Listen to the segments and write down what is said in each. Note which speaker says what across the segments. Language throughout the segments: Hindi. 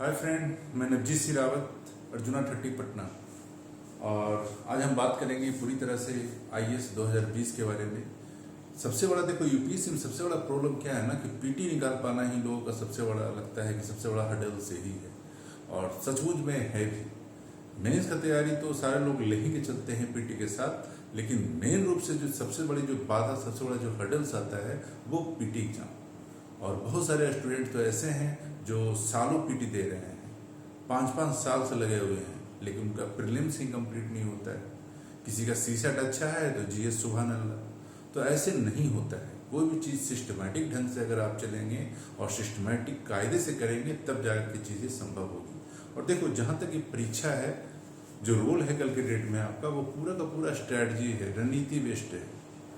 Speaker 1: हाय फ्रेंड, मैं नवजीत सिंह रावत, अर्जुना ठट्टी पटना। और आज हम बात करेंगे पूरी तरह से आईएएस 2020 के बारे में। सबसे बड़ा देखो, यूपीएससी में सबसे बड़ा प्रॉब्लम क्या है ना कि पीटी निकाल पाना ही लोगों का सबसे बड़ा लगता है कि सबसे बड़ा हर्डल से ही है, और सचमुच में है भी। मेंस का तैयारी तो सारे लोग ले ही के चलते हैं पीटी के साथ, लेकिन मेन रूप से जो सबसे बड़ी जो बाधा, सबसे बड़ा जो हर्डल्स आता है वो पीटी एग्जाम। और बहुत सारे स्टूडेंट तो ऐसे हैं जो सालों पीटी दे रहे हैं, 5-5 साल से लगे हुए हैं, लेकिन उनका प्रीलिम्स ही कंप्लीट नहीं होता है। किसी का सीसेट अच्छा है तो जीएस सुभान अल्लाह। तो ऐसे नहीं होता है। कोई भी चीज़ सिस्टमैटिक ढंग से अगर आप चलेंगे और सिस्टमैटिक कायदे से करेंगे तब जाकर के चीज़ें संभव होगी। और देखो, जहाँ तक ये परीक्षा है, जो रोल है कल के डेट में आपका, वो पूरा का पूरा स्ट्रैटेजी है, रणनीति बेस्ड है।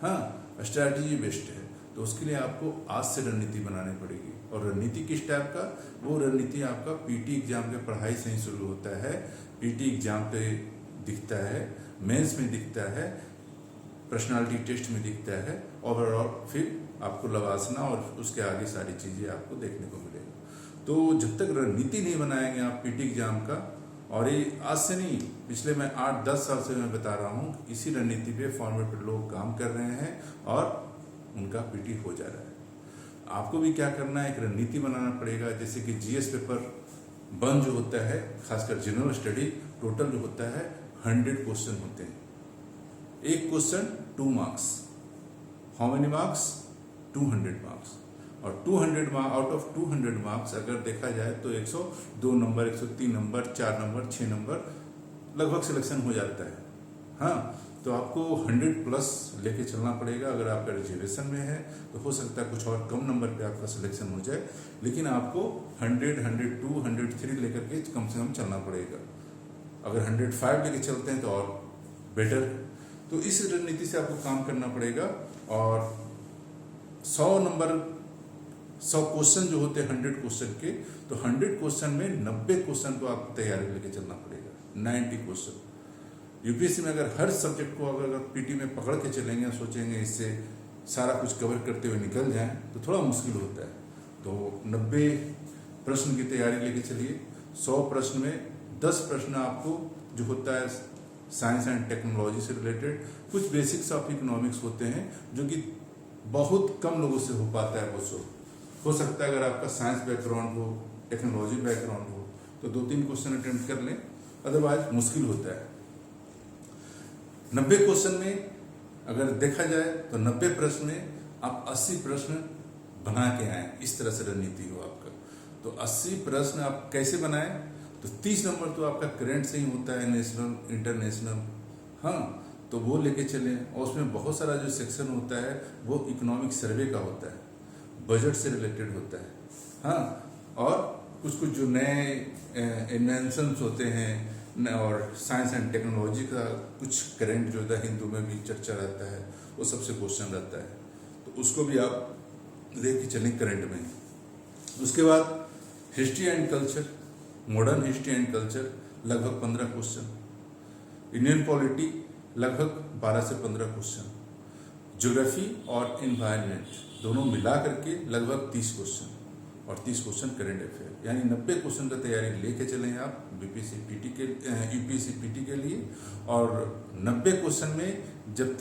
Speaker 1: हाँ, स्ट्रैटेजी बेस्ड है। तो उसके लिए आपको आज से रणनीति बनानी पड़ेगी। और रणनीति किस टाइप का? वो रणनीति आपका पीटी एग्जाम के पढ़ाई से ही शुरू होता है। पीटी एग्जाम पे दिखता है, मेंस में दिखता है, पर्सनालिटी टेस्ट में दिखता है, ओवरऑल फिर आपको लवासना और उसके आगे सारी चीज़ें आपको देखने को मिलेगा। तो जब तक रणनीति नहीं बनाएंगे आप पीटी एग्जाम का, और ये आज से नहीं, पिछले मैं 8-10 साल से मैं बता रहा हूँ, इसी रणनीति पे फॉर्मेट पे लोग काम कर रहे हैं और उनका पीटी हो जा रहा है। आपको भी क्या करना है, एक रणनीति बनाना पड़ेगा। जैसे कि जीएस पेपर वन जो होता है, खासकर जनरल स्टडी, टोटल जो होता है 100 क्वेश्चन होते हैं। एक question 2 marks. How many marks? 200 marks. और 200 मार्क्स, आउट ऑफ 200 मार्क्स अगर देखा जाए तो 102 नंबर, 103 नंबर, 4 नंबर, 6 नंबर लगभग सिलेक्शन हो जाता है। हाँ, तो आपको 100+ लेके चलना पड़ेगा। अगर आपका रिजर्वेशन में है तो हो सकता है कुछ और कम नंबर पे आपका सिलेक्शन हो जाए, लेकिन आपको 100, 102, 103 लेकर के कम से कम चलना पड़ेगा। अगर 105 लेके चलते हैं तो और बेटर है। तो इस रणनीति से आपको काम करना पड़ेगा। और 100 क्वेश्चन जो होते हैं 100 क्वेश्चन के, तो 100 क्वेश्चन में 90 क्वेश्चन को आपको तैयारी लेके चलना पड़ेगा। 90 क्वेश्चन यूपीएससी में अगर हर सब्जेक्ट को अगर पीटी में पकड़ के चलेंगे, सोचेंगे इससे सारा कुछ कवर करते हुए निकल जाएं, तो थोड़ा मुश्किल होता है। तो 90 प्रश्न की तैयारी लेके चलिए। 100 प्रश्न में 10 प्रश्न आपको जो होता है साइंस एंड टेक्नोलॉजी से रिलेटेड, कुछ बेसिक्स ऑफ इकोनॉमिक्स होते हैं जो कि बहुत कम लोगों से हो पाता है। वो हो सकता है अगर आपका साइंस बैकग्राउंड हो, टेक्नोलॉजी बैकग्राउंड हो, तो 2-3 क्वेश्चन अटेम्प्ट कर लें, अदरवाइज मुश्किल होता है। 90 क्वेश्चन में अगर देखा जाए तो 90 प्रश्न में आप 80 प्रश्न बना के आए, इस तरह से रणनीति हो आपका। तो 80 प्रश्न आप कैसे बनाएं? तो 30 नंबर तो आपका करंट से ही होता है, नेशनल, इंटरनेशनल। हाँ, तो वो लेके चलें। और उसमें बहुत सारा जो सेक्शन होता है वो इकोनॉमिक सर्वे का होता है, बजट से रिलेटेड होता है। हाँ, और कुछ कुछ जो नए इन्वेंशंस होते हैं और साइंस एंड टेक्नोलॉजी का कुछ करंट जो है हिंदू में भी चर्चा रहता है, वो सबसे क्वेश्चन रहता है। तो उसको भी आप लेके चलें करंट में। उसके बाद history and culture, modern history and culture लगभग 15 क्वेश्चन। इंडियन पॉलिटी लगभग 12 से 15 क्वेश्चन। ज्योग्राफी और इन्वायरमेंट दोनों मिला करके लगभग 30 क्वेश्चन, और 30 क्वेश्चन करंट अफेयर। यानी 90 क्वेश्चन का तैयारी लेके चलें आप यूपीएससी पीटी के लिए। और 90 क्वेश्चन में जब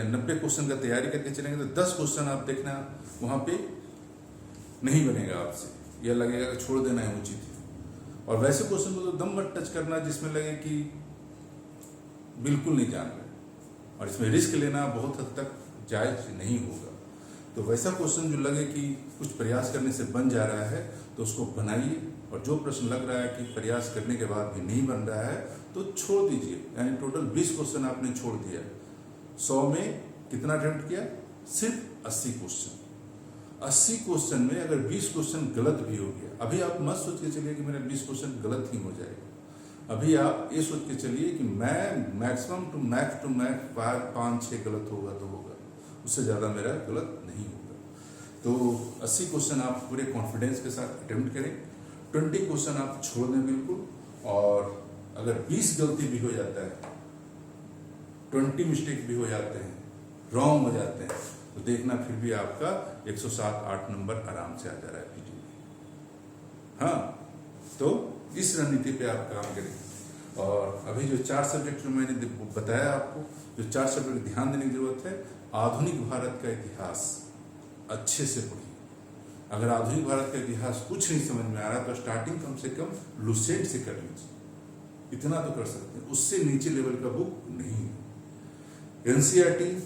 Speaker 1: 90 क्वेश्चन का तैयारी करके चलेंगे तो 10 क्वेश्चन आप देखना वहाँ पे नहीं बनेगा आपसे, यह लगेगा कि छोड़ देना है उचित है। और वैसे क्वेश्चन को तो दम मत टच करना जिसमें लगे कि बिल्कुल नहीं जान रहे, और इसमें रिस्क लेना बहुत हद तक जायज नहीं होगा। तो वैसा क्वेश्चन जो लगे कि कुछ प्रयास करने से बन जा रहा है तो उसको बनाइए। और जो प्रश्न लग रहा है कि प्रयास करने के बाद भी नहीं बन रहा है तो छोड़ दीजिए। यानी टोटल 20 क्वेश्चन आपने छोड़ दिया। 100 में कितना अटेम्प्ट किया? सिर्फ 80 क्वेश्चन। 80 क्वेश्चन में अगर 20 क्वेश्चन गलत भी हो गया, अभी आप मत सोच के चलिए कि मेरा 20 क्वेश्चन गलत ही हो जाएगा। अभी आप ये सोच के चलिए कि मैं मैक्सिमम टू मैक्स 5-6 गलत होगा तो होगा, उससे ज़्यादा मेरा गलत नहीं होगा। तो 80 क्वेश्चन आप पूरे कॉन्फिडेंस के साथ अटेम्प्ट करें। 20 क्वेश्चन आप छोड़ दें बिल्कुल। और अगर 20 गलती भी हो जाता है, 20 मिस्टेक भी हो जाते हैं, रॉन्ग हो जाते हैं, तो देखना फिर भी आपका 107-8 नंबर आराम से आ जा रहा है पीटी में। हाँ, तो इस रणनीति पे आप काम करें। और अभी जो 4 सब्जेक्ट जो मैंने बताया आपको, जो 4 सब्जेक्ट ध्यान देने की जरूरत है। आधुनिक भारत का इतिहास अच्छे से पढ़िए। अगर आधुनिक भारत का इतिहास कुछ नहीं समझ में आ रहा तो स्टार्टिंग कम से कम लुसेंट से कर लीजिए, इतना तो कर सकते हैं, उससे नीचे लेवल का बुक नहीं है। एनसीईआरटी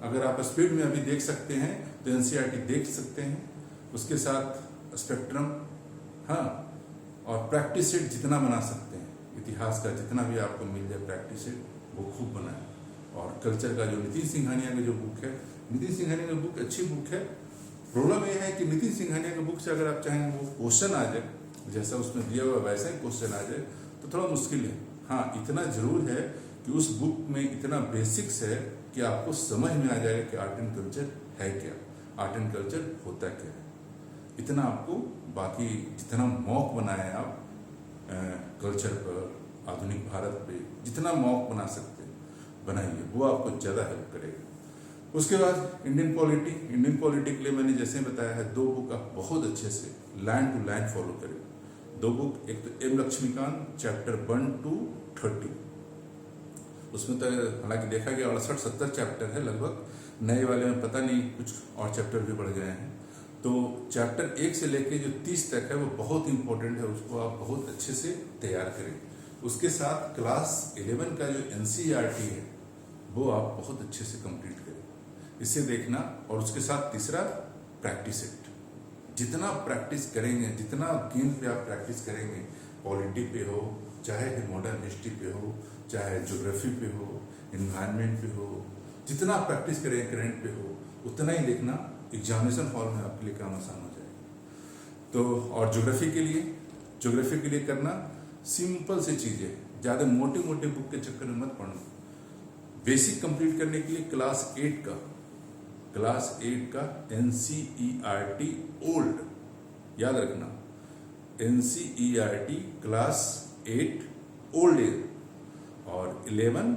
Speaker 1: अगर आप स्पीड में अभी देख सकते हैं तो एनसीईआरटी देख सकते हैं, उसके साथ स्पेक्ट्रम, हाँ, और प्रैक्टिस सेट जितना बना सकते हैं, इतिहास का जितना भी आपको मिल जाए प्रैक्टिस सेट वो खूब बनाए। और कल्चर का जो नितिन सिंघानिया का जो बुक है, नितिन सिंघानिया का बुक अच्छी बुक है। प्रॉब्लम यह है कि नितिन सिंघानिया की बुक से अगर आप चाहें वो क्वेश्चन आ जाए जैसा उसमें दिया हुआ वैसा ही क्वेश्चन आ जाए तो थोड़ा मुश्किल है। हाँ, इतना जरूर है कि उस बुक में इतना बेसिक्स है कि आपको समझ में आ जाएगा कि आर्ट एंड कल्चर है क्या, आर्ट एंड कल्चर होता क्या है। इतना आपको, बाकी जितना मॉक बनाए आप कल्चर पर, आधुनिक भारत पे जितना मॉक बना सकते हैं बनाइए, वो आपको ज़्यादा हेल्प करेगा। उसके बाद इंडियन पॉलिटी के लिए मैंने जैसे बताया है 2 बुक आप बहुत अच्छे से लाइन टू लाइन फॉलो करें। 2 बुक, एक तो एम लक्ष्मीकांत चैप्टर 1 to 30, उसमें तो हालांकि देखा गया 68-70 चैप्टर है लगभग, नए वाले में पता नहीं कुछ और चैप्टर भी बढ़ गए हैं। तो चैप्टर 1 से लेके जो 30 तक है वो बहुत इंपॉर्टेंट है, उसको आप बहुत अच्छे से तैयार करें। उसके साथ क्लास 11 का जो एनसीईआरटी है वो आप बहुत अच्छे से कंप्लीट करें, इसे देखना। और उसके साथ तीसरा प्रैक्टिस सेट, जितना प्रैक्टिस करेंगे, जितना गेम पे आप प्रैक्टिस करेंगे, पॉलिटी पे हो, चाहे मॉडर्न हिस्ट्री पे हो, चाहे ज्योग्राफी पे हो, इन्वायरमेंट पे हो, जितना प्रैक्टिस करें करंट पे हो, उतना ही देखना एग्जामिनेशन हॉल में आपके लिए काम आसान हो जाएगा। तो और ज्योग्राफी के लिए करना सिंपल सी चीज़ें, ज़्यादा मोटे मोटे बुक के चक्कर में मत पढ़ना। बेसिक कंप्लीट करने के लिए क्लास 8 का एनसीईआरटी ओल्ड याद रखना, एनसीईआरटी क्लास 8 ओल्ड एज, और 11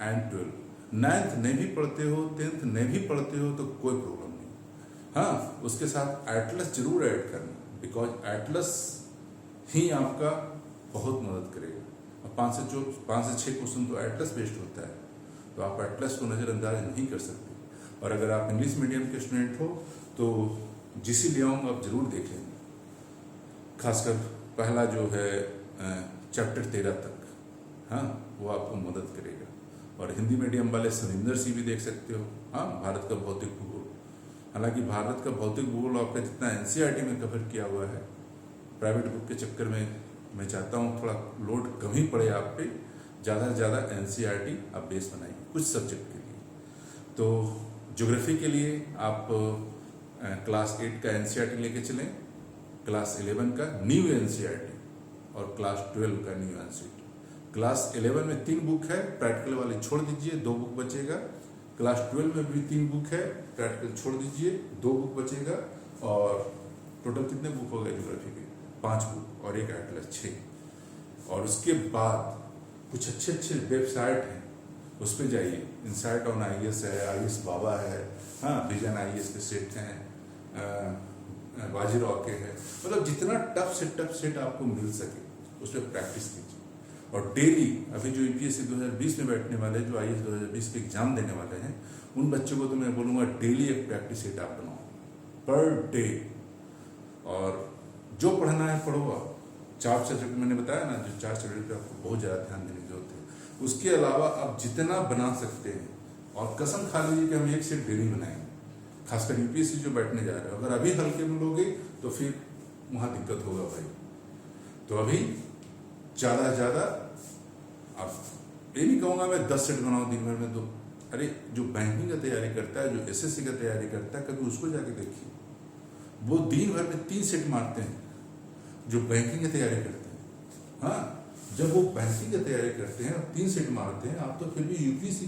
Speaker 1: and 12, 9th नहीं भी पढ़ते हो, 10th नहीं भी पढ़ते हो तो कोई प्रॉब्लम नहीं। हाँ, उसके साथ एटलस जरूर ऐड करना, बिकॉज एटलस ही आपका बहुत मदद करेगा। और 5 से 6 क्वेश्चन तो एटलस बेस्ड होता है, तो आप एटलस को नज़रअंदाज नहीं कर सकते। और अगर आप इंग्लिश मीडियम के स्टूडेंट हो तो जीसी लियोंग आप जरूर देख लेंगे, खासकर पहला जो है चैप्टर 13 तक, हाँ, वो आपको मदद करेगा। और हिंदी मीडियम वाले सविंदर सी भी देख सकते हो, हाँ, भारत का भौतिक भूगोल। हालांकि भारत का भौतिक भूगोल आपका जितना एनसीईआरटी में कवर किया हुआ है, प्राइवेट बुक के चक्कर में मैं चाहता हूँ थोड़ा लोड कम ही पड़े आप पे, ज़्यादा से ज़्यादा एनसीईआरटी आप बेस बनाइए कुछ सब्जेक्ट के लिए। तो ज्योग्राफी के लिए आप क्लास 8 का एनसीईआरटी लेके चलें, क्लास 11 का न्यू एनसीईआरटी और क्लास 12 का न्यू एनसीईआरटी। क्लास 11 में 3 बुक है, प्रैक्टिकल वाले छोड़ दीजिए, 2 बुक बचेगा। क्लास 12 में भी 3 बुक है, प्रैक्टिकल छोड़ दीजिए, 2 बुक बचेगा। और टोटल कितने बुक हो गए ज्योग्राफी के? 5 बुक और एक एटलस, 6। और उसके बाद कुछ अच्छे वेबसाइट हैं, उस पर जाइए। इंसाइट ऑन आईएएस है, आईएएस बाबा है, हाँ, विजन आईएएस के सेट हैं, बाजीराव के है, मतलब जितना टफ से सेट आपको मिल सके उस पर प्रैक्टिस कीजिए। और डेली अभी जो यूपीएससी 2020 में बैठने वाले, जो आईएएस 2020 के एग्जाम देने वाले हैं, उन बच्चों को तो मैं बोलूँगा डेली एक प्रैक्टिस सेट आप बनाओ पर डे। और जो पढ़ना है पढ़ो आप। 4 सब्जेक्ट मैंने बताया ना, जो 4 सब्जेक्ट पे आपको बहुत ज़्यादा ध्यान देने की जरूरत है। उसके अलावा आप जितना बना सकते हैं, और कसम खा लीजिए कि हम एक सेट डेली बनाएंगे, खासकर यूपीएससी जो बैठने जा रहे हो। अगर अभी हल्के में लोगे तो फिर वहाँ दिक्कत होगा भाई। तो अभी ज़्यादा से ज़्यादा, आप ये नहीं कहूँगा मैं 10 सेट बनाऊँ दिन भर में, तो अरे जो बैंकिंग का तैयारी करता है, जो एसएससी का तैयारी करता है, कभी उसको जाके देखिए, वो दिन भर में 3 सेट मारते हैं जो बैंकिंग की तैयारी करते हैं। हाँ, जब वो बैंकिंग की तैयारी करते हैं और 3 सेट मारते हैं, आप तो फिर भी यूपीएससी,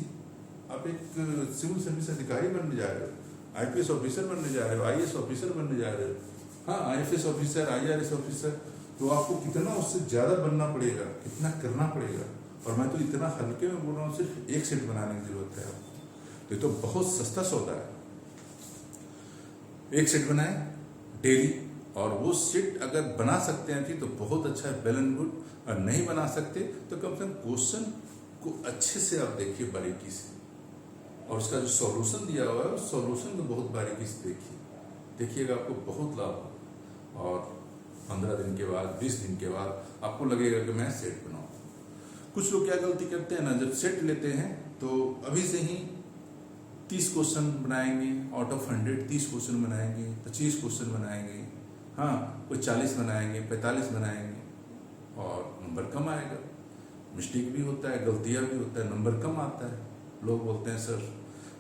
Speaker 1: आप एक सिविल सर्विस अधिकारी बनने जा रहे हो, आईपीएस ऑफिसर बनने जा रहे हो, आईएएस ऑफिसर बनने जा रहे हो, हाँ, आईएफएस ऑफिसर, आईआरएस ऑफिसर। तो आपको कितना उससे ज़्यादा बनना पड़ेगा, कितना करना पड़ेगा। और मैं तो इतना हल्के में बोल रहा हूँ, सिर्फ एक सेट बनाने की जरूरत है आपको। तो ये तो बहुत सस्ता सौदा है। एक सेट बनाए डेली, और वो सेट अगर बना सकते हैं तो बहुत अच्छा है, वेल एंड गुड। और नहीं बना सकते तो कम से कम क्वेश्चन को अच्छे से आप देखिए बारीकी से, और उसका जो सॉल्यूशन दिया हुआ है उस सॉल्यूशन को बहुत बारीकी से देखिएगा, आपको बहुत लाभ होगा। और 15 दिन के बाद 20 दिन के बाद आपको लगेगा कि मैं सेट बनाऊँ। कुछ लोग क्या गलती करते हैं ना, जब सेट लेते हैं तो अभी से ही 30 क्वेश्चन बनाएंगे, आउट ऑफ 100 30 क्वेश्चन बनाएंगे, 25 क्वेश्चन बनाएंगे, हाँ कोई 40 बनाएंगे, 45 बनाएंगे, और नंबर कम आएगा। मिस्टेक भी होता है, गलतियाँ भी होता है, नंबर कम आता है। लोग बोलते हैं सर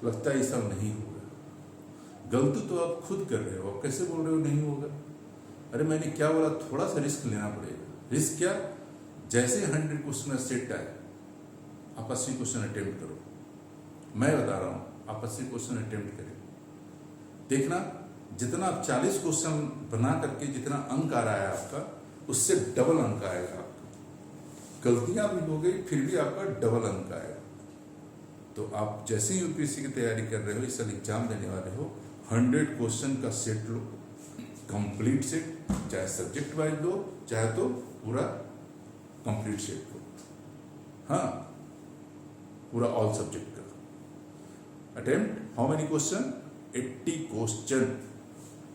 Speaker 1: लगता है ये सब नहीं होगा। गलती तो आप खुद कर रहे हो, आप कैसे बोल रहे हो नहीं होगा? अरे मैंने क्या बोला, थोड़ा सा रिस्क लेना पड़ेगा। रिस्क क्या? जैसे 100 क्वेश्चन सेट आए आप 80 क्वेश्चन अटेम्प्ट करो। मैं बता रहा हूँ, आप 80 क्वेश्चन अटेम्प्ट करें, देखना जितना आप 40 क्वेश्चन बना करके जितना अंक आ रहा है आपका, उससे डबल अंक आएगा आपका। गलतियां भी हो गई फिर भी आपका डबल अंक आएगा। तो आप जैसे ही यूपीएससी की तैयारी कर रहे हो, इस साल एग्जाम देने वाले हो, 100 क्वेश्चन का सेट लो, कंप्लीट सेट, चाहे सब्जेक्ट वाइज लो चाहे तो पूरा कंप्लीट सेट लो, हाँ पूरा ऑल सब्जेक्ट का। Attempt how many question? 80 question.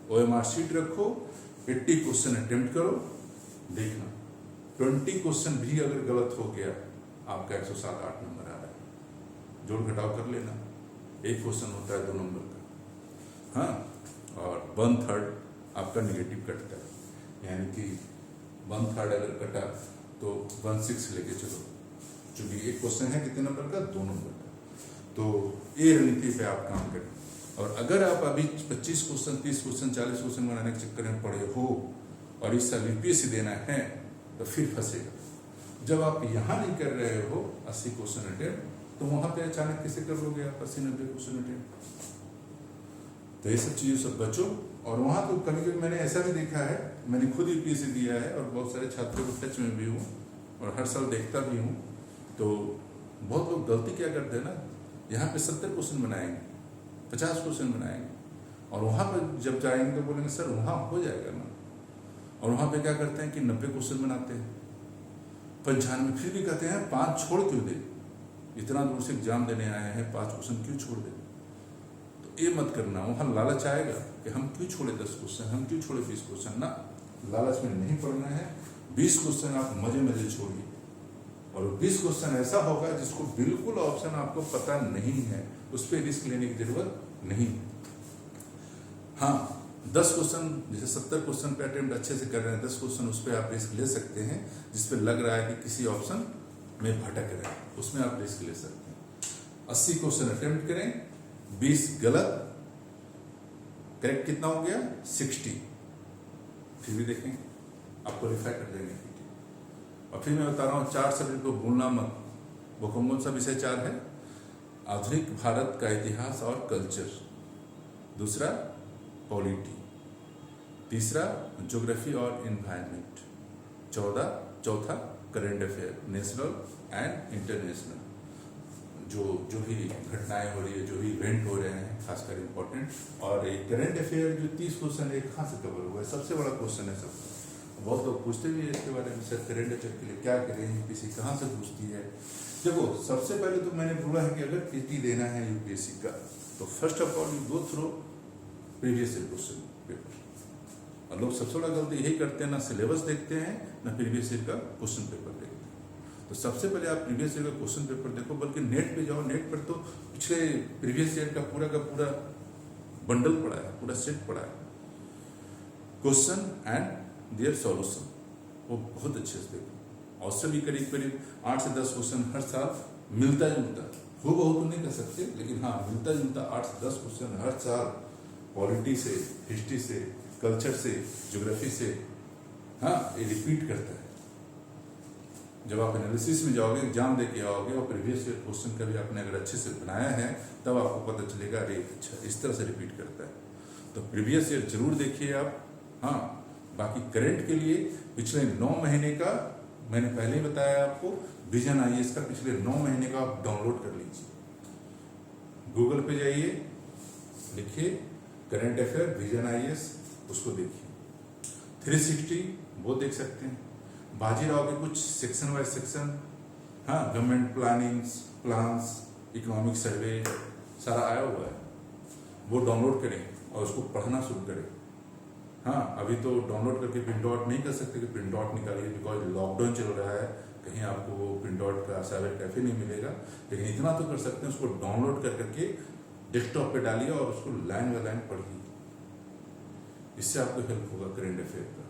Speaker 1: OMR sheet रखो, 80 क्वेश्चन अटेम्प्ट करो, देखना 20 क्वेश्चन भी अगर गलत हो गया आपका 107-8 नंबर आ रहा है, जोड़ घटाव कर लेना। एक क्वेश्चन होता है 2 नंबर का, हाँ, और 1/3 आपका निगेटिव कटता है, यानी कि 1/3 अगर कटा तो 1/6 लेके चलो, क्योंकि एक क्वेश्चन है कितने नंबर का? 2 नंबर का। तो ये रणनीति पे आप काम करें। और अगर आप अभी 25 क्वेश्चन 30 क्वेश्चन 40 क्वेश्चन बनाने के चक्कर में पड़े हो और इस साल यूपीएससी देना है तो फिर फंसेगा। जब आप यहाँ नहीं कर रहे हो 80 क्वेश्चन अटेम्प्ट, तो वहां पे अचानक कैसे कर लोगे आप 80-90 क्वेश्चन अटेम्प्ट? तो ये सब चीज़ों से बचो। और वहाँ तो कभी कभी मैंने ऐसा भी देखा है, मैंने खुद यूपीएससी दिया है और बहुत सारे छात्रों को टच में भी हूँ और हर साल देखता भी हूँ। तो बहुत लोग गलती क्या करते हैं ना, यहाँ पे 70 क्वेश्चन बनाएंगे, 50 क्वेश्चन बनाएंगे, और वहाँ पर जब जाएंगे तो बोलेंगे सर वहाँ हो जाएगा ना, और वहाँ पे क्या करते हैं कि 90 क्वेश्चन बनाते हैं, 95 फिर भी कहते हैं 5 छोड़ क्यों दे, इतना दूर से एग्जाम देने आए हैं 5 क्वेश्चन क्यों छोड़ दे? तो ये मत करना। वहाँ लालच आएगा कि हम क्यों छोड़े 10 क्वेश्चन, हम क्यों छोड़े 20 क्वेश्चन, ना, लालच में नहीं पड़ना है। 20 क्वेश्चन आप मजे मजे छोड़िए, और 20 क्वेश्चन ऐसा होगा जिसको बिल्कुल ऑप्शन आपको पता नहीं है, उस पर रिस्क लेने की जरूरत नहीं। हाँ 10 क्वेश्चन, जैसे 70 क्वेश्चन पे अटेम्प्ट अच्छे से कर रहे हैं, 10 क्वेश्चन उस पर आप रिस्क ले सकते हैं जिस पे लग रहा है कि किसी ऑप्शन में भटक रहे हैं, उसमें आप रिस्क ले सकते हैं। 80 क्वेश्चन अटेम्प्ट करें, 20 गलत, करेक्ट कितना हो गया? 60। फिर भी देखें आपको रिफाई कर देंगे। और फिर मैं बता रहा हूँ 4 सब्जेक्ट को भूलना मत। वो कौन सा विषय 4 है? आधुनिक भारत का इतिहास और कल्चर, दूसरा पॉलिटी, तीसरा ज्योग्राफी और इन्वायरमेंट, चौथा current affair, national and international, जो भी घटनाएं हो रही है, जो भी इवेंट हो रहे हैं खासकर इम्पोर्टेंट। और एक करंट अफेयर जो 30 क्वेश्चन है कहाँ से कवर हुआ है, सबसे बड़ा क्वेश्चन है सबका। बहुत लोग पूछते भी है इसके बारे में, सर करंट अफेयर के लिए क्या करें, यूपीएससी कहाँ से पूछती है? देखो सबसे पहले तो मैंने बोला है कि अगर पीटी देना है यूपीएससी का तो first of all you go through previous year question paper. और लोग सबसे बड़ा गलती यही करते हैं, ना सिलेबस देखते हैं ना प्रीवियस ईयर का क्वेश्चन पेपर देखते हैं। तो सबसे पहले आप प्रीवियस ईयर का क्वेश्चन पेपर देखो, बल्कि नेट पे जाओ, नेट पर तो पिछले प्रीवियस ईयर का पूरा बंडल पड़ा है, पूरा सेट पड़ा है, क्वेश्चन एंड देयर सॉल्यूशन, वो बहुत अच्छे से देखो। और सभी करीब 8 से 10 क्वेश्चन हर साल मिलता जुलता, हो बहुत तो नहीं कर सकते, लेकिन हाँ मिलता जुलता 8 से 10 क्वेश्चन हर साल, पॉलिटी से, हिस्ट्री से, कल्चर से, ज्योग्राफी से, हाँ ये रिपीट करता है। जब आप एनालिसिस में जाओगे, एग्जाम दे के आओगे और प्रीवियस ईयर क्वेश्चन का भी आपने अगर अच्छे से बनाया है, तब आपको पता चलेगा अरे अच्छा इस तरह से रिपीट करता है। तो प्रीवियस ईयर जरूर देखिए आप। हाँ बाकी करंट के लिए पिछले 9 महीने का मैंने पहले ही बताया आपको, विजन आईएएस का पिछले 9 महीने का आप डाउनलोड कर लीजिए। गूगल पे जाइए, लिखिए करंट अफेयर विजन आईएएस, उसको देखिए। 360 वो देख सकते हैं। बाजीराव के कुछ सेक्शन वाइज सेक्शन, हाँ, गवर्नमेंट प्लान्स, इकोनॉमिक सर्वे सारा आया हुआ है, वो डाउनलोड करें और उसको पढ़ना शुरू करें। हाँ, अभी तो डाउनलोड करके प्रिंट आउट नहीं कर सकते कि प्रिंट आउट निकालिए, बिकॉज लॉकडाउन चल रहा है, कहीं आपको वो प्रिंट आउट का साइबर कैफे नहीं मिलेगा, लेकिन इतना तो कर सकते हैं, उसको डाउनलोड कर करके डेस्कटॉप पे डालिए और उसको लाइन बाय लाइन पढ़िए। इससे आपको हेल्प होगा करेंट अफेयर का।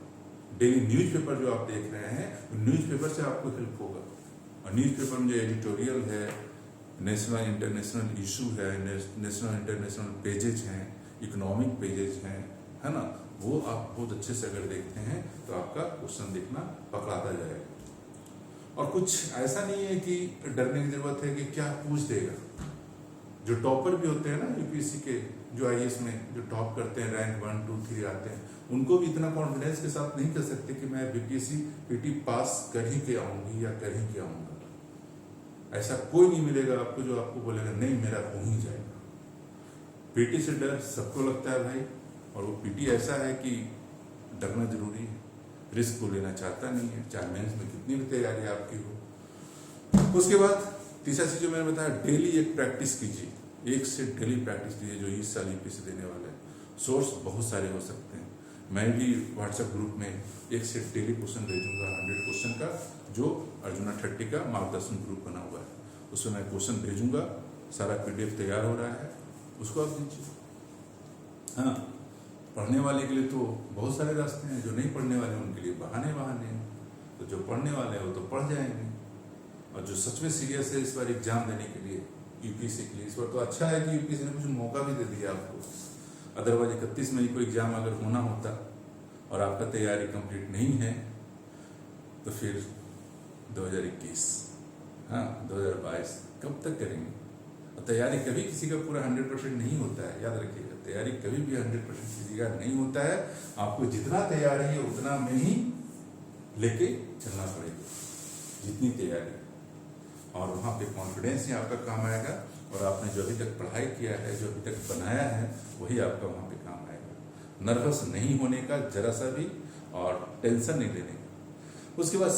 Speaker 1: डेली न्यूज़पेपर जो आप देख रहे हैं, न्यूज़पेपर से आपको हेल्प होगा। और न्यूज़पेपर में जो एडिटोरियल है, नेशनल इंटरनेशनल इशू है, नेशनल इंटरनेशनल पेजेज हैं, इकोनॉमिक पेजेज हैं, है ना, वो आप बहुत अच्छे से अगर देखते हैं तो आपका क्वेश्चन देखना पकड़ाता जाएगा। और कुछ ऐसा नहीं है कि डरने की जरूरत है कि क्या पूछ देगा। जो टॉपर भी होते हैं ना यूपीएससी के, जो आईएएस में जो टॉप करते हैं, रैंक 1, 2, 3 आते हैं, उनको भी इतना कॉन्फिडेंस के साथ नहीं कर सकते कि मैं बीपीएससी पीटी पास कर ही के आऊंगी या कर ही के आऊंगा। ऐसा कोई नहीं मिलेगा आपको जो आपको बोलेगा नहीं मेरा हो ही जाएगा। पीटी से डर सबको लगता है भाई, और वो पीटी ऐसा है कि डरना जरूरी है, रिस्क को लेना चाहता नहीं है, चाहे मेंस में कितनी भी तैयारी आपकी हो। उसके बाद तीसरा चीज जो मैंने बताया, डेली एक प्रैक्टिस कीजिए, एक से डेली प्रैक्टिस कीजिए जो इस साल यूपीएससी देने वाला है। सोर्स बहुत सारे हो सकते हैं, मैं भी व्हाट्सएप ग्रुप में एक से डेली क्वेश्चन भेजूंगा, 100 क्वेश्चन का, जो अर्जुना 30 का मार्गदर्शन ग्रुप बना हुआ है, उसमें मैं क्वेश्चन भेजूंगा, सारा पीडीएफ तैयार हो रहा है, उसको आप दीजिए। हाँ, पढ़ने वाले के लिए तो बहुत सारे रास्ते हैं, जो नहीं पढ़ने वाले उनके लिए बहाने हैं। तो जो पढ़ने वाले हैं वो तो पढ़ जाएंगे, और जो सच में सीरियस है इस बार एग्जाम देने के लिए यूपीएससी के लिए, इस बार तो अच्छा है कि यूपीएससी ने कुछ मौका भी दे दिया आपको। अदरवाइज 31 मई को एग्जाम अगर होना होता और आपका तैयारी कंप्लीट नहीं है तो फिर 2021, हाँ 2022 कब तक करेंगे। और तैयारी कभी किसी का पूरा 100% नहीं होता है, याद रखिएगा, तैयारी कभी भी 100% किसी का नहीं होता है। आपको जितना तैयारी है उतना में ही लेके चलना पड़ेगा, जितनी तैयारी, और वहाँ पे कॉन्फिडेंस ही आपका काम आएगा, और आपने जो अभी तक पढ़ाई किया है, जो अभी तक बनाया है, वही आपका वहाँ पे काम आएगा। नर्वस नहीं होने का जरा सा भी, और टेंशन नहीं लेने का। उसके बाद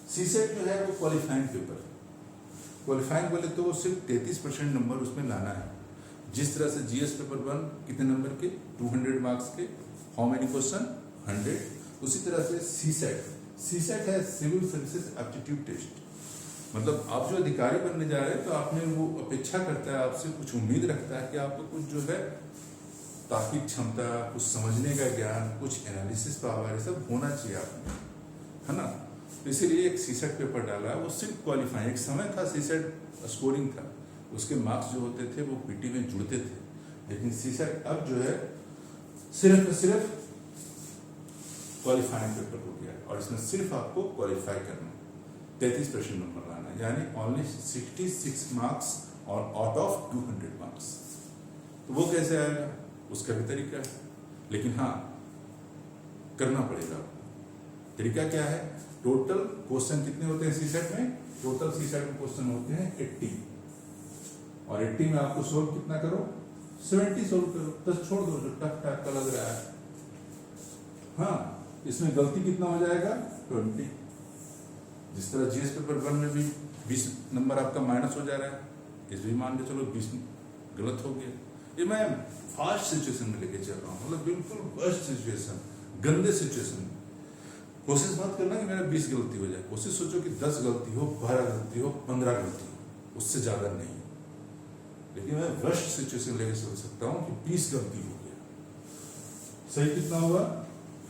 Speaker 1: सीसेट जो है वो क्वालिफाइंग पेपर, क्वालिफाइंग बोले तो वो सिर्फ 33% नंबर उसमें लाना है। जिस तरह से जीएस पेपर 1 कितने नंबर के, 200 मार्क्स के, हाउ मेनी क्वेश्चन, 100, उसी तरह से सीसेट है सिविल सर्विसेज एप्टीट्यूड टेस्ट। मतलब आप जो अधिकारी बनने जा रहे हैं तो आपने वो अपेक्षा करता है, आपसे कुछ उम्मीद रखता है कि आपको कुछ जो है तार्किक क्षमता, कुछ समझने का ज्ञान, कुछ एनालिसिस पावर, ये सब होना चाहिए आपने, है ना। इसीलिए एक सीसेट पेपर डाला, वो सिर्फ क्वालिफाई। एक समय था सीसेट स्कोरिंग था, उसके मार्क्स जो होते थे वो पीटी में जुड़ते थे, लेकिन सीसेट अब जो है सिर्फ क्वालिफाइंग पेपर हो गया, और इसमें सिर्फ आपको क्वालिफाई करना, 33% नंबर लाना, यानी ओनली 66 मार्क्स और आउट ऑफ 200 मार्क्स। तो वो कैसे आएगा, उसका भी तरीका है, लेकिन हाँ करना पड़ेगा आपको। तरीका क्या है, टोटल क्वेश्चन कितने होते हैं सीसेट में, टोटल सीसेट में क्वेश्चन होते हैं 80, और 80 में आपको सोल्व कितना करो, 70 सोल्व करो, 10 छोड़ दो जो टफ टाइप का लग रहा है। हाँ, इसमें गलती कितना हो जाएगा, 20। जिस तरह जीएस पेपर 1 में भी 20 नंबर आपका माइनस हो जा रहा है, इस भी मान के चलो 20 गलत हो गया। ये मैं फास्ट सिचुएशन में लेके चल रहा हूँ, मतलब बिल्कुल वर्स्ट सिचुएशन, गंदे सिचुएशन। कोशिश मत करना कि मेरा 20 गलती हो जाए, कोशिश सोचो कि 10 गलती हो, 12 गलती हो, 15 गलती हो, उससे ज्यादा नहीं। लेकिन मैं वर्स्ट सिचुएशन लेके चल सकता हूँ कि 20 गलती हो गया, सही कितना होगा,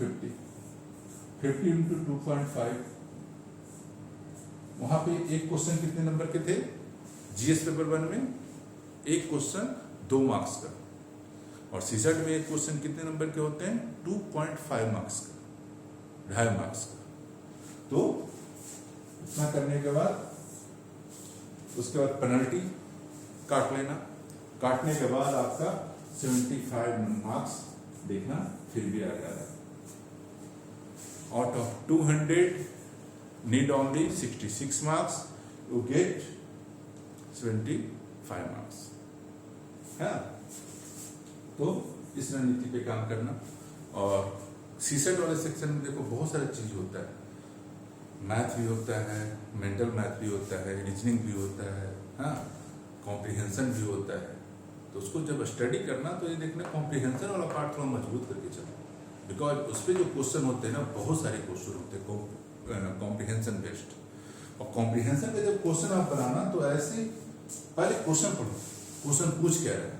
Speaker 1: 50 इंटू 2.5। वहां पे एक क्वेश्चन कितने नंबर के थे, जीएस पेपर 1 में एक क्वेश्चन 2 मार्क्स का, और सीसेट में एक क्वेश्चन कितने नंबर के होते हैं, 2.5 मार्क्स का, 2.5 मार्क्स का। तो इतना करने के बाद उसके बाद पेनल्टी काट लेना, काटने के बाद आपका 75 मार्क्स देखना फिर भी आ जा रहा है। Out of 200 need only 66 marks, you get 75 marks। हाँ, तो इस रणनीति पे काम करना, और सीसेट वाले सेक्शन में देखो बहुत सारी चीज होता है, मैथ भी होता है, मेंटल मैथ भी होता है, रीजनिंग भी होता है, हाँ, कॉम्प्रिहेंशन भी होता है। तो उसको जब स्टडी करना तो ये देखना कॉम्प्रिहेंशन वाला पार्ट थोड़ा मजबूत करके चलो, बिकॉज उस पर जो क्वेश्चन होते हैं ना, बहुत सारे क्वेश्चन होते हैं कॉम्प्रिहेंशन बेस्ड। और कॉम्प्रिहेंशन का जब क्वेश्चन आप बनाना तो ऐसे पहले क्वेश्चन पढ़ो, क्वेश्चन पूछ क्या रहा है,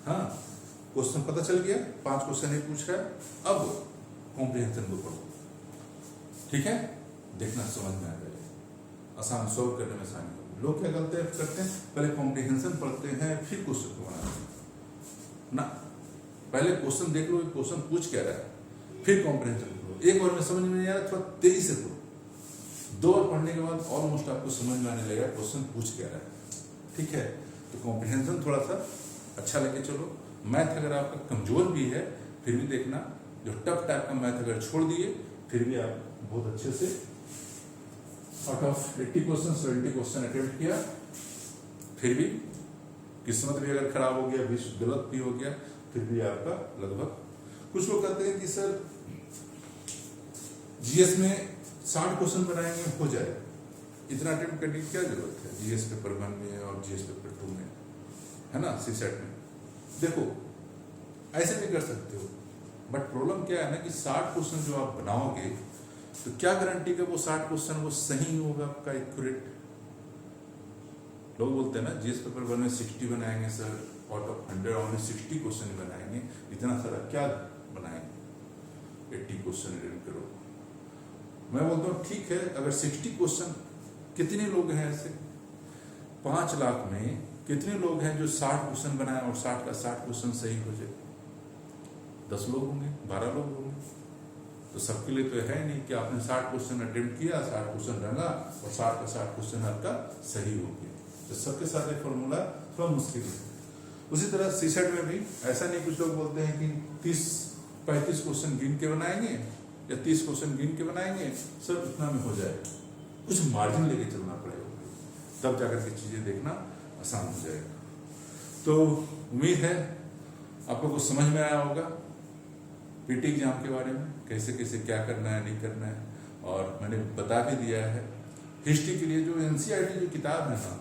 Speaker 1: हाँ, क्वेश्चन पता चल गया, 5 क्वेश्चन ही पूछ रहा है, अब कॉम्प्रिहेंशन को पढ़ो, ठीक है, देखना समझ में आ जाएगा, आसान सॉल्व करने में आसानी होगी। लोग क्या करते हैं, पहले कॉम्प्रिहेंशन पढ़ते हैं फिर क्वेश्चन को बनाते हैं ना, पहले क्वेश्चन देख लो क्वेश्चन पूछ क्या रहा है, फिर कॉम्प्रिहेंशन करो। एक बार में समझ में नहीं आ रहा, थोड़ा तेजी से पढ़ो, 2 बार पढ़ने के बाद ऑलमोस्ट आपको समझ में आने लगेगा क्वेश्चन पूछ क्या रहा है, ठीक है। तो कॉम्प्रिहेंशन थोड़ा सा अच्छा लेके चलो। मैथ अगर आपका कमजोर भी है फिर भी देखना, जो टफ टाइप का मैथ अगर छोड़ दिए फिर भी आप बहुत अच्छे से out of 80 question 70 question attempt किया, फिर भी किस्मत भी अगर खराब हो गया, भी गलत भी हो गया, फिर भी आपका लगभग, कुछ लोग कहते हैं कि सर जीएस में 60 क्वेश्चन बनाएंगे हो जाए, इतना अटेम्प्ट करने की क्या जरूरत है जीएस पेपर 1 में और जीएस पेपर 2 में, है ना, सीसेट में। देखो ऐसे भी कर सकते हो, बट प्रॉब्लम क्या है ना कि 60 क्वेश्चन जो आप बनाओगे तो क्या गारंटी का वो 60 क्वेश्चन वो सही होगा आपका एक्यूरेट। लोग बोलते हैं ना जीएस पेपर 1 में 60 बनाएंगे sir, out of 100 only 60 question बनाएंगे, इतना सारा क्या बनाएंगे, 80 क्वेश्चन अटेम्प्ट करो। मैं बोलता हूँ ठीक है, अगर 60 क्वेश्चन, कितने लोग हैं ऐसे 5 लाख में कितने लोग हैं जो 60 क्वेश्चन बनाए और 60 का 60 क्वेश्चन सही हो जाए, 10 लोग होंगे, 12 लोग होंगे। तो सबके लिए तो है नहीं कि आपने 60 क्वेश्चन अटेम्प्ट किया, 60 क्वेश्चन रंगा और 60 का 60 क्वेश्चन आपका सही हो गया। तो सबके साथ एक फॉर्मूला थोड़ा मुश्किल है। उसी तरह सीसेट में भी ऐसा नहीं, कुछ लोग बोलते हैं कि 30-35 क्वेश्चन गिन के बनाएंगे या 30 क्वेश्चन गिन के बनाएंगे, सर इतना में हो जाएगा, कुछ मार्जिन लेके चलना पड़ेगा, तब जाकर के चीजें देखना आसान हो जाएगा। तो उम्मीद है आप लोग को समझ में आया होगा पीटी एग्जाम के बारे में, कैसे कैसे क्या करना है नहीं करना है, और मैंने बता भी दिया है। हिस्ट्री के लिए जो एनसीईआरटी जो किताब है ना,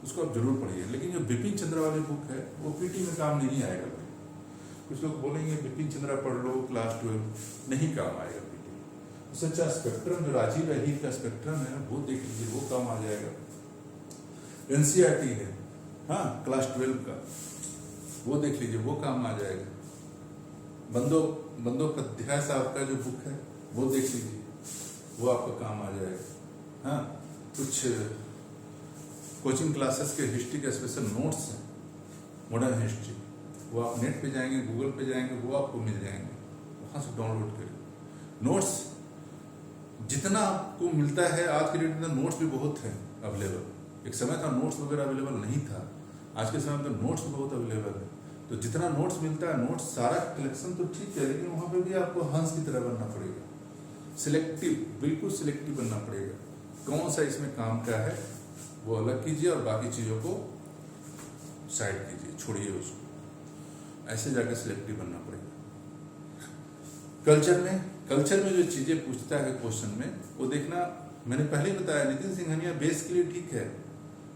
Speaker 1: उसको आप जरूर पढ़िए, लेकिन जो बिपिन चंद्रा वाली बुक है वो पीटी में काम नहीं आएगा भाई। कुछ लोग बोलेंगे बिपिन चंद्रा पढ़ लो क्लास 12, नहीं काम आएगा पीटी। उससे अच्छा स्पेक्ट्रम, जो राजीव अहीर का स्पेक्ट्रम है वो देख लीजिए, वो काम आ जाएगा। एनसीईआरटी है, हाँ, क्लास 12 का, वो देख लीजिए, वो काम आ जाएगा। बंदोपाध्याय साहब का जो बुक है वो देख लीजिए, वो आपका काम आ जाएगा। हाँ, कुछ कोचिंग क्लासेस के हिस्ट्री के स्पेशल नोट्स हैं, मॉडर्न हिस्ट्री, वो आप नेट पे जाएंगे, गूगल पे जाएंगे, वो आपको मिल जाएंगे, वहाँ से डाउनलोड करिए। नोट्स जितना आपको मिलता है आज के डेट में, नोट्स भी बहुत है अवेलेबल। एक समय था नोट्स वगैरह अवेलेबल नहीं था, आज के समय में नोट्स बहुत अवेलेबल है। तो जितना नोट्स मिलता है, नोट्स सारा कलेक्शन तो ठीक है, लेकिन वहाँ पे भी आपको हंस की तरह बनना पड़ेगा, सिलेक्टिव, बिल्कुल सिलेक्टिव बनना पड़ेगा। कौन सा इसमें काम का है वो अलग कीजिए और बाकी चीज़ों को साइड कीजिए, छोड़िए उसको, ऐसे जाकर सिलेक्टिव बनना पड़ेगा। कल्चर में जो चीज़ें पूछता है क्वेश्चन में, वो देखना, मैंने पहले ही बताया, नितिन सिंघानिया बेस के लिए ठीक है।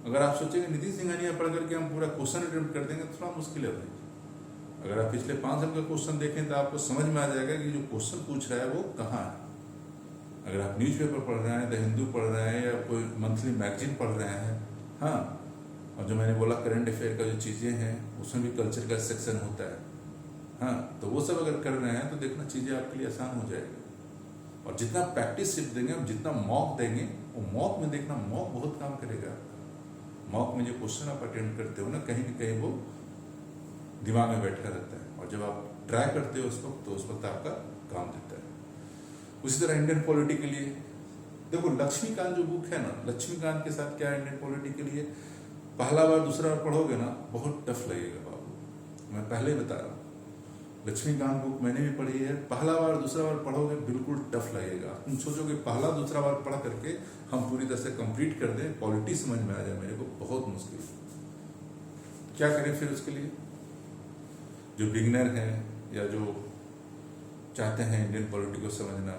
Speaker 1: अगर आप सोचेंगे नितिन सिंघानिया पढ़ करके हम पूरा क्वेश्चन अटेम्प्ट कर देंगे तो थोड़ा मुश्किल है भाई। अगर आप पिछले 5 साल का क्वेश्चन देखें तो आपको समझ में आ जाएगा कि जो क्वेश्चन पूछ रहा है वो कहाँ है। अगर आप न्यूज़पेपर पढ़ रहे हैं, द हिंदू पढ़ रहे हैं, या कोई मंथली मैगजीन पढ़ रहे हैं, हाँ, और जो मैंने बोला करंट अफेयर का जो चीज़ें हैं उसमें भी कल्चर का सेक्शन होता है, हाँ, तो वो सब अगर कर रहे हैं तो देखना चीज़ें आपके लिए आसान हो जाएगी। और जितना प्रैक्टिस सिर्फ देंगे, जितना मॉक देंगे, वो मॉक में देखना, मॉक बहुत काम करेगा आपका। मॉक में जो क्वेश्चन आप अटेम्प्ट करते हो ना कहीं वो दिमाग में बैठा रहता है, और जब आप ट्राई करते हो उस वक्त, तो उस वक्त आपका काम देता है। उसी तरह इंडियन पॉलिटी के लिए देखो, लक्ष्मीकांत जो बुक है ना, लक्ष्मीकांत के साथ क्या है इंडियन पॉलिटी के लिए, पहला बार दूसरा बार पढ़ोगे ना बहुत टफ लगेगा बाबू, मैं पहले ही बता रहा हूँ। लक्ष्मीकांत बुक मैंने भी पढ़ी है, पहला बार दूसरा बार पढ़ोगे बिल्कुल टफ लगेगा। तुम सोचोगे पहला दूसरा बार पढ़ करके हम पूरी तरह से कंप्लीट कर दें, पॉलिटी समझ में आ जाए मेरे को, बहुत मुश्किल। क्या करें फिर उसके लिए? जो बिगिनर है या जो चाहते हैं इंडियन पॉलिटी को समझना।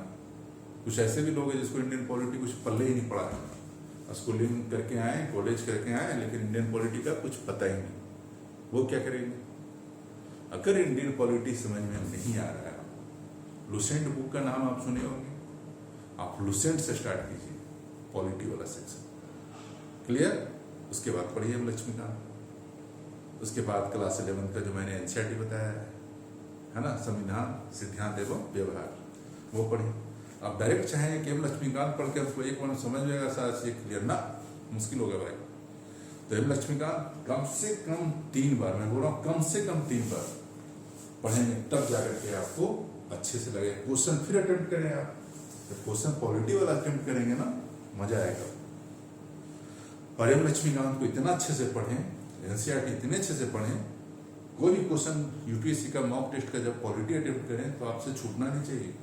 Speaker 1: कुछ ऐसे भी लोग हैं जिसको इंडियन पॉलिटी कुछ पल्ले ही नहीं पड़ा है, स्कूलिंग करके आए, कॉलेज करके आए, लेकिन इंडियन पॉलिटी का कुछ पता ही नहीं। वो क्या करेंगे? अगर इंडियन पॉलिटी समझ में नहीं आ रहा है, लुसेंट बुक का नाम आप सुने होंगे, आप लुसेंट से स्टार्ट कीजिए पॉलिटी वाला सेक्शन, क्लियर। उसके बाद पढ़िए एम लक्ष्मीकांत, उसके बाद क्लास 11 का जो मैंने एनसीईआरटी बताया है ना, संविधान, सिद्धांत एवं व्यवहार, वो पढ़िए। आप डायरेक्ट चाहेंगे कि एम लक्ष्मीकांत पढ़ के हमको एक बार समझ में आएगा सारा चीज क्लियर, ना, मुश्किल होगा भाई। तो एम लक्ष्मीकांत कम से कम 3 बार, मैं बोल रहा हूँ कम से कम 3 बार पढ़ेंगे, तब जाकर के आपको अच्छे से लगे। क्वेश्चन फिर अटेम्प्ट करें आप, जब क्वेश्चन पॉलिटी वाला अटेम्प्ट करेंगे ना, मजा आएगा। और एम लक्ष्मीकांत को इतना अच्छे से पढ़ें, एनसीईआरटी इतने अच्छे से पढ़ें, कोई भी क्वेश्चन यूपीएससी का मॉक टेस्ट का जब पॉलिटी अटेम्प्ट करें तो आपसे छूटना नहीं चाहिए।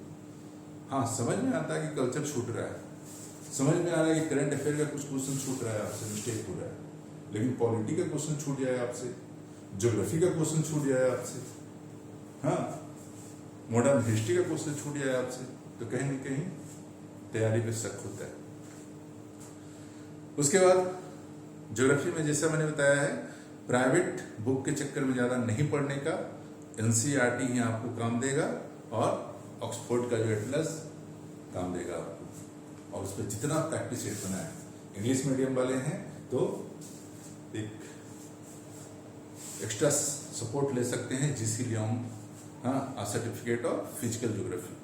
Speaker 1: हाँ, समझ में आता है कि कल्चर छूट रहा है, समझ में आ रहा है कि करंट अफेयर का कुछ क्वेश्चन छूट रहा है आपसे, मिस्टेक हो रहा है, लेकिन पॉलिटी का क्वेश्चन छूट जाए आपसे, ज्योग्राफी का क्वेश्चन छूट जाए आपसे, हाँ, मॉडर्न हिस्ट्री का क्वेश्चन छूट जाए आपसे, तो कहीं ना कहीं तैयारी पे शक होता है। उसके बाद ज्योग्राफी में जैसा मैंने बताया है, प्राइवेट बुक के चक्कर में ज़्यादा नहीं पढ़ने का, एनसीईआरटी ही आपको काम देगा और ऑक्सफोर्ड का जो एटलस काम देगा आपको, और उस पर जितना प्रैक्टिस सेट बना है। इंग्लिश मीडियम वाले हैं तो एक एक्स्ट्रा सपोर्ट ले सकते हैं, जीसी लियोंग, हाँ, certificate of physical geography,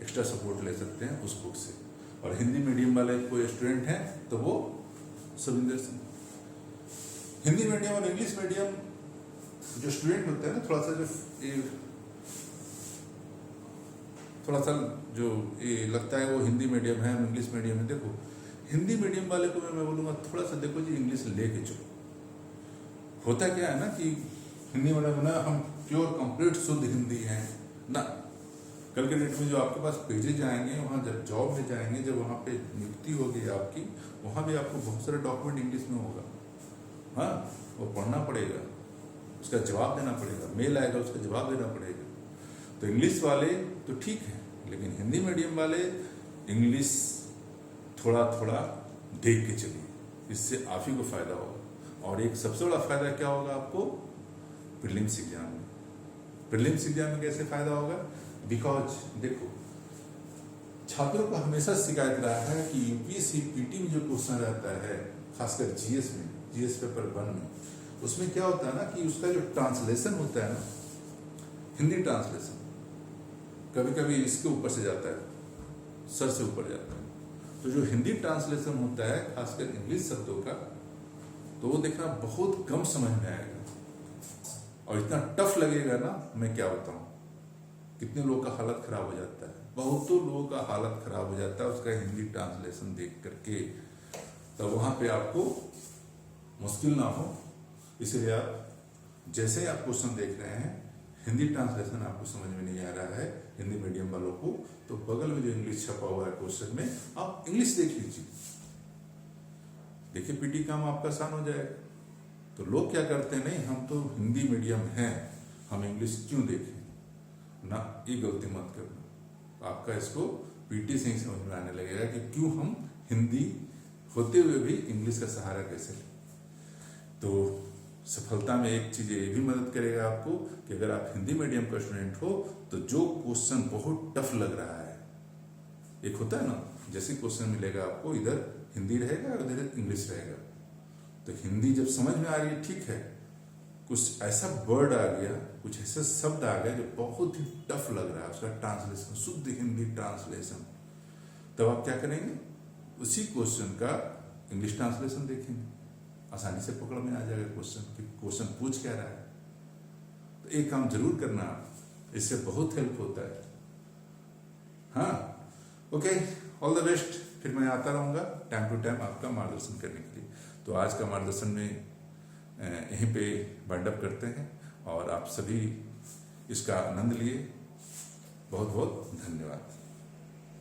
Speaker 1: extra support ले सकते हैं उस बुक से। और हिंदी मीडियम वाले कोई स्टूडेंट हैं तो वो सविंदर सिंह। हिंदी मीडियम और इंग्लिश मीडियम जो स्टूडेंट होते हैं ना, थोड़ा सा जो ये लगता है वो हिंदी मीडियम है, इंग्लिश मीडियम है, देखो हिंदी मीडियम वाले को मैं बोलूँगा थोड़ा सा देखो जी, इंग्लिश लेके चलो। होता क्या है ना कि हिंदी मीडियम ना हम प्योर कंप्लीट शुद्ध हिंदी हैं ना, कल के डेट में जो आपके पास पेजेज आएंगे, वहाँ जब जॉब में जाएंगे, जब वहाँ पे नियुक्ति होगी आपकी, वहाँ भी आपको बहुत सारे डॉक्यूमेंट इंग्लिश में होगा, हाँ, वो पढ़ना पड़ेगा, उसका जवाब देना पड़ेगा, मेल आएगा उसका जवाब देना पड़ेगा। तो इंग्लिश वाले तो ठीक है, लेकिन हिंदी मीडियम वाले इंग्लिश थोड़ा थोड़ा देख के चलिए, इससे आप ही को फायदा होगा। और एक सबसे बड़ा फायदा क्या होगा आपको प्रीलिम्स एग्जाम में। प्रीलिम्स एग्जाम में कैसे फायदा होगा? बिकॉज देखो, छात्रों को हमेशा शिकायत रहा है कि यूपीएससी पीटी में जो क्वेश्चन रहता है, खासकर जीएस में, जीएस पेपर 1 में, उसमें क्या होता है ना कि उसका जो ट्रांसलेशन होता है ना, हिंदी ट्रांसलेशन कभी कभी इसके ऊपर से जाता है, सर से ऊपर जाता है। तो जो हिंदी ट्रांसलेशन होता है खासकर इंग्लिश शब्दों का, तो वो देखना बहुत कम समझ में आएगा और इतना टफ लगेगा ना, मैं क्या बताऊं, कितने लोगों का हालत खराब हो जाता है, बहुतों लोगों का हालत खराब हो जाता है उसका हिंदी ट्रांसलेशन देख करके। तो वहां पे आपको मुश्किल ना हो, इसलिए आप जैसे आप क्वेश्चन देख रहे हैं, हिंदी ट्रांसलेशन आपको समझ में नहीं आ रहा है हिंदी मीडियम वालों को, तो बगल में जो इंग्लिश छपा हुआ है क्वेश्चन में, आप इंग्लिश देख लीजिए, देखिए पीटी काम आपका आसान हो जाएगा। तो लोग क्या करते हैं, नहीं हम तो हिंदी मीडियम हैं, हम इंग्लिश क्यों देखें ना, ये गलती मत करना। आपका इसको पीटी से ही समझ में आने लगेगा कि क्यों हम हिंदी होते हुए भी इंग्लिश का सहारा कैसे लें। तो सफलता में एक चीज ये भी मदद करेगा आपको कि अगर आप हिंदी मीडियम का स्टूडेंट हो, तो जो क्वेश्चन बहुत टफ लग रहा है, एक होता है ना, जैसे क्वेश्चन मिलेगा आपको, इधर हिंदी रहेगा और इधर इंग्लिश रहेगा, तो हिंदी जब समझ में आ रही है ठीक है, कुछ ऐसा वर्ड आ गया, कुछ ऐसा शब्द आ गया जो बहुत ही टफ लग रहा है, उसका ट्रांसलेशन, शुद्ध हिंदी ट्रांसलेशन, तब आप क्या करेंगे, उसी क्वेश्चन का इंग्लिश ट्रांसलेशन देखेंगे, आसानी से पकड़ में आ जाएगा क्वेश्चन कि क्वेश्चन पूछ क्या रहा है। तो एक काम जरूर करना, इससे बहुत हेल्प होता है। हाँ, ओके, ऑल द बेस्ट। फिर मैं आता रहूँगा टाइम टू टाइम आपका मार्गदर्शन करने के लिए। तो आज का मार्गदर्शन में यहीं पे वाइंड अप करते हैं, और आप सभी इसका आनंद लिए। बहुत बहुत धन्यवाद।